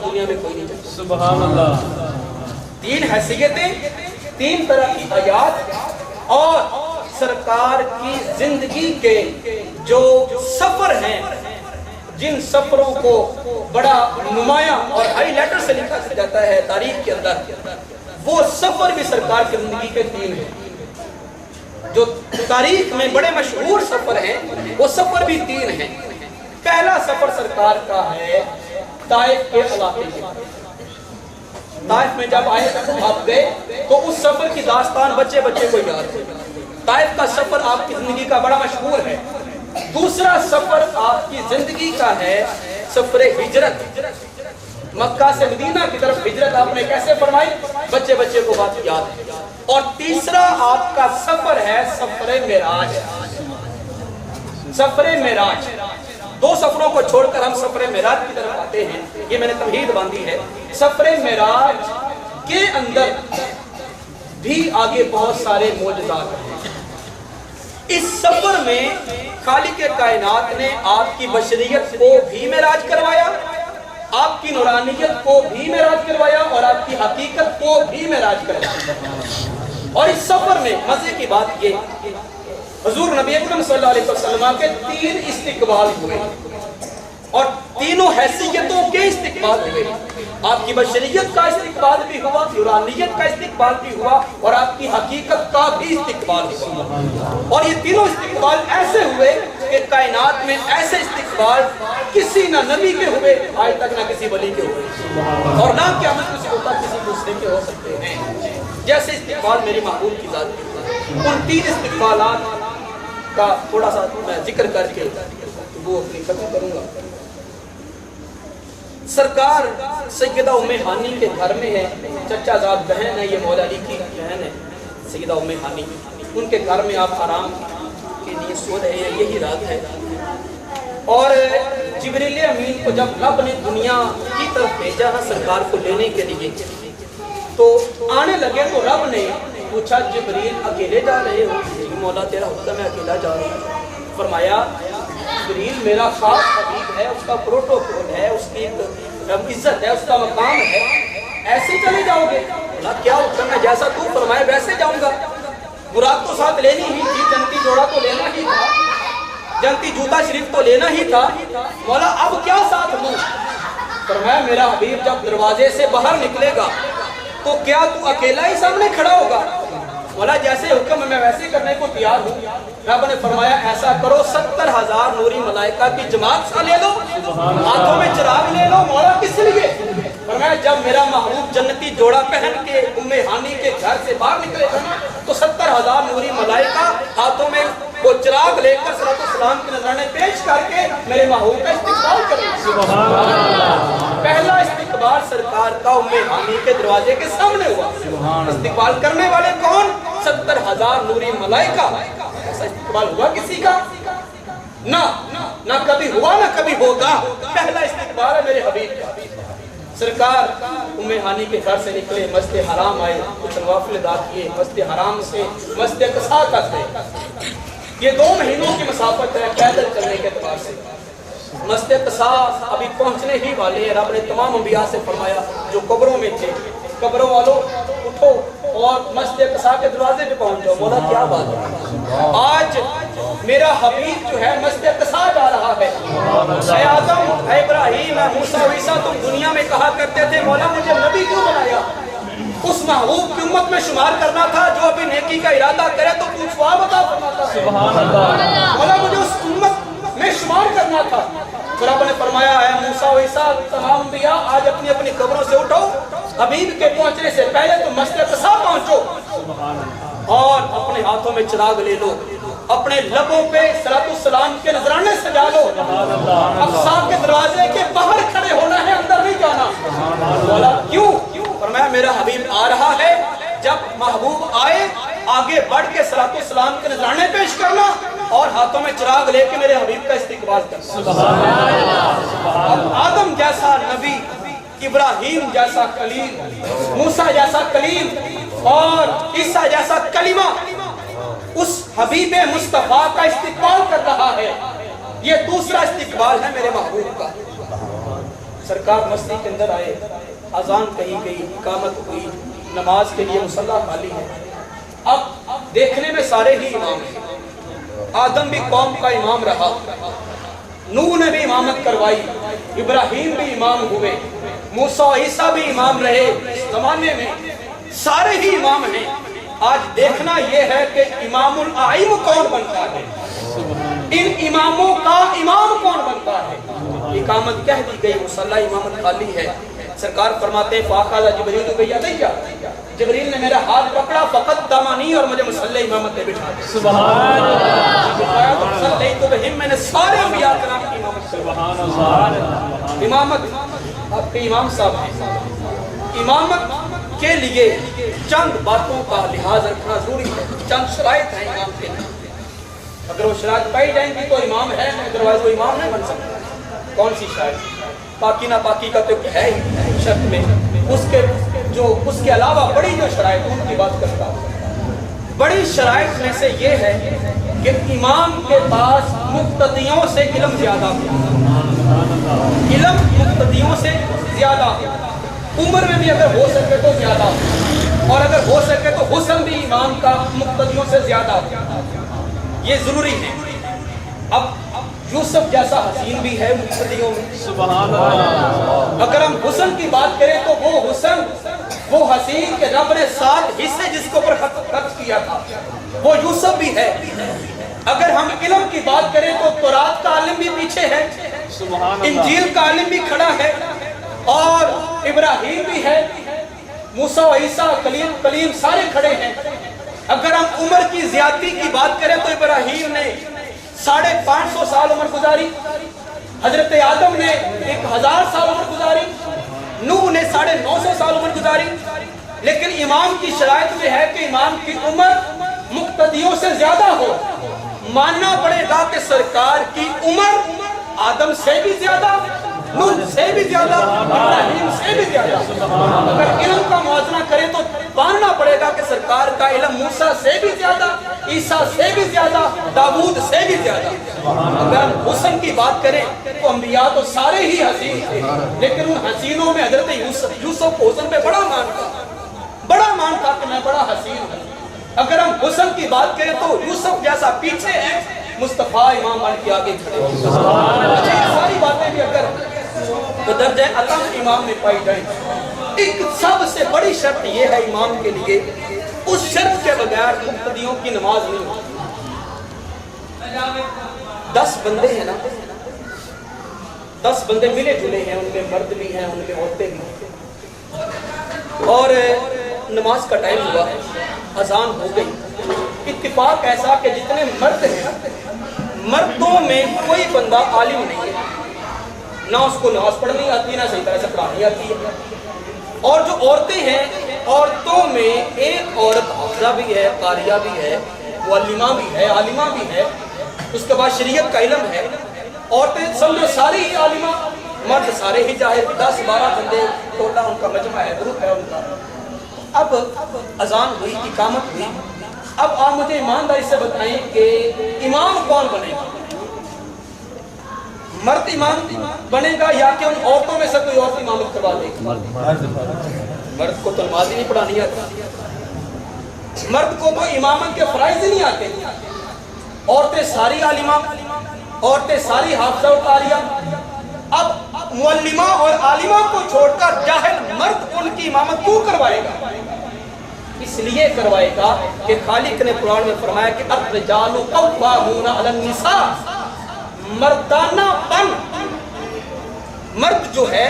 دنیا میں کوئی نہیں جانتا۔ سبحان اللہ۔ 3 حیثیتیں، 3 طرح کی حیات، اور سرکار کی زندگی کے جو سفر ہیں، جن سفروں کو بڑا نمایاں اور ہائی لیٹر سے لکھا جاتا ہے تاریخ کے اندر، وہ سفر بھی سرکار کی زندگی کے 3 ہیں۔ جو تاریخ میں بڑے مشہور سفر ہیں وہ سفر بھی 3 ہیں۔ پہلا سفر سرکار کا ہے طائف کے علاقے کے۔ طائف میں جب آئے آپ گئے تو اس سفر کی داستان بچے بچے کو یاد ہے۔ طائف کا سفر آپ کی زندگی کا بڑا مشہور ہے۔ دوسرا سفر آپ کی زندگی کا ہے سفر ہجرت، مکہ سے مدینہ کی طرف ہجرت آپ نے کیسے فرمائی، بچے بچے کو بات یاد ہے۔ اور تیسرا آپ کا سفر ہے سفر معراج۔ سفر معراج، 2 سفروں کو چھوڑ کر ہم سفر معراج کی طرف آتے ہیں، یہ میں نے تمہید باندھی ہے۔ سفر معراج کے اندر بھی آگے بہت سارے معجزات ہیں۔ اس سفر میں خالق کائنات نے آپ کی بشریت کو بھی معراج کروایا، آپ کی نورانیت کو بھی معراج کروایا، اور آپ کی حقیقت کو بھی معراج کروایا۔ اور اس سفر میں مزے کی بات یہ، حضور نبی اکرم صلی اللہ علیہ وسلم کے 3 استقبال ہوئے، اور تینوں حیثیتوں کے استقبال ہوئے۔ آپ کی بشریت کا استقبال بھی ہوا، نورانیت کا استقبال بھی ہوا، اور آپ کی حقیقت کا بھی استقبال ہوا۔ اور یہ تینوں استقبال ایسے ہوئے کہ کائنات میں ایسے استقبال کسی نہ نبی کے ہوئے آج تک، نہ کسی ولی کے ہوئے، اور نہ قیامت کسی ہوتا کسی دوسرے کے ہو سکتے ہیں جیسے استقبال میری محبوب کی ذات کی۔ ان 3 استقبالات کا تھوڑا سا میں ذکر کر کے وہ اپنی ختم کروں گا۔ سرکار سیدہ ام ہانی کے گھر میں ہے، چچا زاد بہن ہے، یہ مولا علی کی بہن ہے سیدہ ام ہانی، ان کے گھر میں آپ آرام کے لیے سو رہے ہیں، یہی رات ہے۔ اور جبریل امین کو جب رب نے دنیا کی طرف بھیجا نا سرکار کو لینے کے لیے، تو آنے لگے تو رب نے پوچھا جبریل اکیلے جا رہے ہو؟ مولا تیرا حکم ہے اکیلا جا رہا ہوں۔ فرمایا جبریل میرا خاص حبیب ہے، اس کا پروٹوکول ہے، اس کی عزت ہے، اس کا مقام ہے، ایسے چلے جاؤ گے؟ بولا کیا حکم ہے، جیسا تو فرمائے ویسے جاؤں گا۔ برات تو ساتھ لینی ہی تھی، جنتی جوڑا تو لینا ہی تھا، جنتی جوتا شریف تو لینا ہی تھا، مولا اب کیا ساتھ لوں؟ فرمایا میرا حبیب جب دروازے سے باہر نکلے گا تو کیا تو اکیلا ہی سامنے کھڑا ہوگا؟ بولا جیسے حکم میں ویسے کرنے کو تیار ہوں۔ رب نے فرمایا ایسا کرو 70,000 نوری ملائکہ کی جماعت سا لے لو، ہاتھوں میں چراغ لے لو۔ مولا کس لیے؟ فرمایا جب میرا محبوب جنتی جوڑا پہن کے ام ہانی کے گھر سے باہر نکلے گا تو 70,000 نوری ملائکہ ہاتھوں میں وہ چراغ لے کر صلاۃ السلام کے نذرانے پیش کر کے میرے محبوب کا استقبال کریں۔ سبحان اللہ۔ پہلا استقبال سرکار کا ام ہانی کے دروازے کے سامنے ہوا۔ استقبال کرنے والے کون؟ 70,000 نوری ملائکہ۔ ایسا استقبال ہوا کسی کا؟ نہ کبھی ہوا نہ کبھی ہوگا۔ پہلا استقبال ہے میرے حبیب کا۔ سرکار ام ہانی کے گھر سے نکلے، مسجد حرام آئے، کچھ نوافل ادا کیے، مسجد حرام سے مسجد اقصیٰ تک گئے۔ یہ 2 مہینوں کی مسافت ہے پیدل چلنے کے اعتبار سے۔ مسجد اقصیٰ ابھی پہنچنے ہی والے ہیں۔ رب نے تمام انبیاء سے فرمایا جو قبروں میں تھے، قبروں والوں اٹھو اور مسجد اقصیٰ کے دروازے پہ پہنچ جاؤ۔ مولا کیا بات ہے، آج میرا حبیب جو ہے مسجد اقصیٰ جا رہا ہے۔ اے آدم، اے ابراہیم، اے موسیٰ و عیسیٰ، تم دنیا میں کہا کرتے تھے مولا مجھے نبی کیوں بنایا؟ اس محبوب کی امت میں شمار کرنا تھا، جو ابھی نیکی کا ارادہ کرے تو تو ثواب عطا فرماتا ہے۔ سبحان اللہ۔ مولا مجھے اس امت میں شمار کرنا تھا۔ تو رب نے فرمایا اے موسیٰ و عیسیٰ، تمام انبیاء آج اپنی اپنی قبروں سے اٹھو، حبیب کے پہنچنے سے پہلے تم مسجد اقصیٰ پہنچو اور اپنے ہاتھوں میں چراغ لے لو، اپنے لبوں پہ صلاۃ السلام کے نذرانے سجا لو۔ اقصیٰ کے دروازے کے باہر کھڑے ہونا ہے، اندر نہیں جانا۔ بولا کیوں؟ فرمایا میرا حبیب آ رہا ہے، جب محبوب آئے آگے بڑھ کے صلاۃ السلام کے نذرانے پیش کرنا اور ہاتھوں میں چراغ لے کے میرے حبیب کا استقبال کرنا۔ آدم جیسا نبی، ابراہیم جیسا کلیم، موسیٰ جیسا کلیم اور عیسیٰ جیسا کلمہ اس حبیب مصطفیٰ کا استقبال کر رہا ہے۔ یہ دوسرا استقبال ہے میرے محبوب کا۔ سرکار مسجد کے اندر آئے، اذان کہی گئی، اقامت ہوئی، نماز کے لیے مصلی خالی ہے۔ اب دیکھنے میں سارے ہی امام ہیں، آدم بھی قوم کا امام رہا، نوح نے بھی امامت کروائی، ابراہیم بھی امام ہوئے، موسیٰ عیسیٰ بھی امام رہے، اس زمانے میں سارے ہی امام ہیں۔ آج دیکھنا یہ ہے کہ امام الائم کون بنتا ہے، ان اماموں کا امام کون بنتا ہے۔ اقامت کہہ دی گئی، مصلی امامت خالی ہے، سرکار فرماتے ہیں فاخذ جبریل بیدیہ، جبریل نے میرا ہاتھ پکڑا فقدمنی اور مجھے مصلی امامت پہ بٹھا دیا۔ سبحان اللہ، صلیت بہم، میں نے سارے انبیاء کرام کی امامت۔ سبحان اللہ، امامت آپ کے امام صاحب ہیں، امامت کے لیے چند باتوں کا لحاظ رکھنا ضروری ہے، چند شرائط ہیں امام کے لیے، اگر وہ شرائط پائی جائیں گی تو امام ہے، ادروائز وہ امام نہیں بن سکتا۔ کون سی شرائط؟ پاکی نہ پاکی کا تو ہے ہی شرط میں، اس کے علاوہ بڑی جو شرائط ان کی بات کرتا ہوں۔ بڑی شرائط میں سے یہ ہے کہ امام کے پاس مقتدیوں سے علم زیادہ ہو، علم مقتدیوں سے زیادہ ہو، عمر میں بھی اگر ہو سکے تو زیادہ ہو، اور اگر ہو سکے تو حسن بھی امام کا مقتدیوں سے زیادہ ہو، یہ ضروری ہے۔ اب یوسف جیسا حسین بھی ہے مقتدیوں میں، سبحان اللہ۔ اگر ہم حسن کی بات کریں تو وہ حسن، وہ حسین کے رب نے 7 حصے جس کو پر خرچ کیا تھا، وہ یوسف بھی ہے۔ اگر ہم علم کی بات کریں تو تورات کا عالم بھی پیچھے ہے، انجیل کا عالم بھی کھڑا ہے، اور ابراہیم بھی ہے، موسیٰ و عیسیٰ کلیم سارے کھڑے ہیں۔ اگر ہم عمر کی زیادتی کی بات کریں تو ابراہیم نے 550 سال عمر گزاری، حضرت آدم نے 1000 سال عمر گزاری، نوح نے 950 سال عمر گزاری، لیکن امام کی شرائط میں ہے کہ امام کی عمر مقتدیوں سے زیادہ ہو۔ ماننا پڑے گا کہ سرکار کی عمر آدم سے بھی زیادہ، نوح سے بھی زیادہ، ابراہیم سے بھی زیادہ۔ اگر علم کا موازنہ کریں تو ماننا پڑے گا کہ سرکار کا علم موسیٰ سے بھی زیادہ، عیسیٰ سے بھی زیادہ، داؤد سے بھی زیادہ۔ اگر ہم حسن کی بات کریں تو انبیاء تو سارے ہی حسین تھے، لیکن ان حسینوں میں حضرت یوسف کو حسن پہ بڑا مان تھا کہ میں بڑا حسین ہوں۔ اگر ہم حسن کی بات کریں تو یوسف جیسا پیچھے ہے، مصطفیٰ امام بن کے آگے کھڑے ہیں۔ اچھا، یہ ساری باتیں بھی اگر درجہ عطم امام میں پائی جائیں، ایک سب سے بڑی شرط یہ ہے امام کے لیے، اس شرط کے بغیر مقتدیوں کی نماز نہیں ہوتی۔ 10 بندے ہیں نا، 10 بندے ملے جلے ہیں، ان میں مرد بھی ہیں، ان میں عورتیں بھی ہیں، اور نماز کا ٹائم ہوا، اذان ہو گئی۔ اتفاق ایسا کہ جتنے مرد ہیں، مردوں میں کوئی بندہ عالم نہیں ہے، نہ اس کو نماز پڑھنی آتی، نہ صحیح طرح سے پڑھانی آتی ہے، اور جو عورتیں ہیں، عورتوں میں ایک عورت حافظہ بھی ہے، قاریہ بھی ہے، معلمہ بھی ہے، عالمہ بھی ہے، اس کے بعد شریعت کا علم ہے۔ عورتیں سمجھو ساری ہی عالمہ، مرد سارے ہی جاہل، 10-12 بندے ٹولہ ان کا مجمع ہے، گروپ ہے ان کا۔ اب اذان ہوئی، اقامت ہوئی، اب آپ مجھے ایمانداری سے بتائیں کہ امام کون بنے گا؟ مرد امام بنے گا یا کہ ان عورتوں میں سے کوئی عورت امامت کروا دے گا؟ مرد کو تو نماز ہی نہیں پڑھانی آتی، مرد کو تو امامت کے فرائض ہی نہیں آتے۔ عورتیں ساری عالمہ، عورتیں ساری حافظہ و قاریہ، اب معلمہ اور عالمہ کو چھوڑ کر جاہل مرد ان کی امامت کیوں کروائے گا؟ اس لیے کروائے گا کہ خالق نے قرآن میں فرمایا کہ الرجال قوامون علی النساء، مردانہ پن، مرد جو ہے،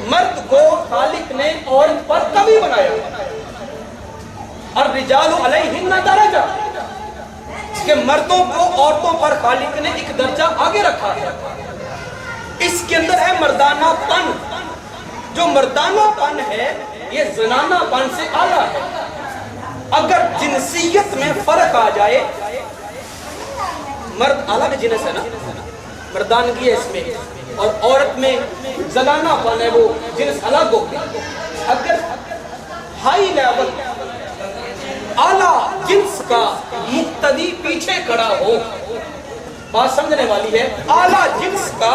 مرد کو خالق نے عورت پر کمی بنایا، الرجال علیہن درجہ، کہ مردوں کو عورتوں پر خالق نے ایک درجہ آگے رکھا ہے۔ اس کے اندر ہے مردانہ پن، جو مردانہ پن ہے یہ زنانہ پن سے اعلیٰ ہے۔ اگر جنسیت میں فرق آ جائے، مرد الگ جنس ہے نا، مردانگی ہے اس میں، اور عورت میں زنانہ پن ہے، وہ جنس الگ ہو گیا۔ اگر ہائی لیول اعلیٰ جنس کا مقتدی پیچھے کھڑا ہو، بات سمجھنے والی ہے، اعلیٰ جنس کا